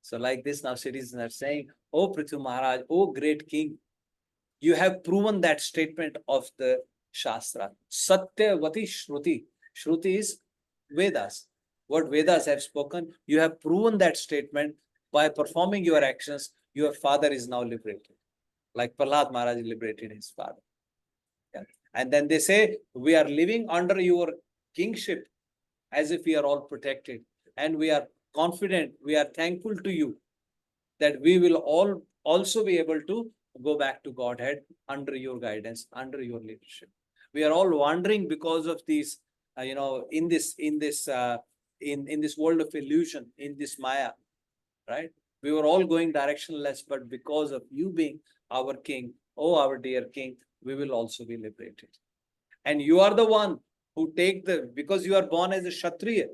So like this now citizens are saying, oh Pṛthu Maharaj, oh great king, you have proven that statement of the Shastra. Satyavati Shruti. Shruti is Vedas. What Vedas have spoken, you have proven that statement by performing your actions. Your father is now liberated. Like Prahlad Maharaj liberated his father. Yeah. And then they say, we are living under your kingship as if we are all protected. And we are confident, we are thankful to you that we will all also be able to go back to Godhead under your guidance, under your leadership. We are all wandering because of these, in this world of illusion, in this Maya, right? We were all going directionless, but because of you being our king, oh, our dear king, we will also be liberated. And you are the one who because you are born as a Kshatriya.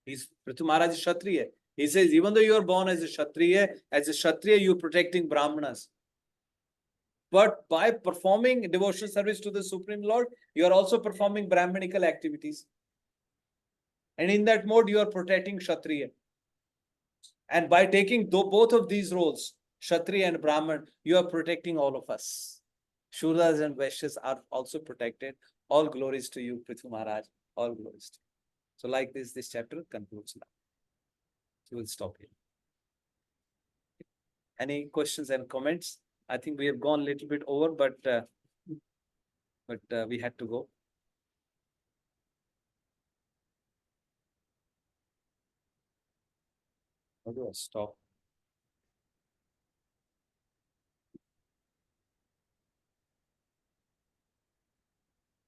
Pṛthu Maharaj is Kshatriya. He says, even though you are born as a Kshatriya, you're protecting Brahmanas. But by performing devotional service to the Supreme Lord, you are also performing Brahmanical activities. And in that mode, you are protecting Kshatriya. And by taking both of these roles, Kshatriya and Brahman, you are protecting all of us. Shudras and Vaishyas are also protected. All glories to you, Pṛthu Mahārāja. All glories to you. So like this chapter concludes now. So we'll stop here. Any questions and comments? I think we have gone a little bit over, but we had to go. How do I stop?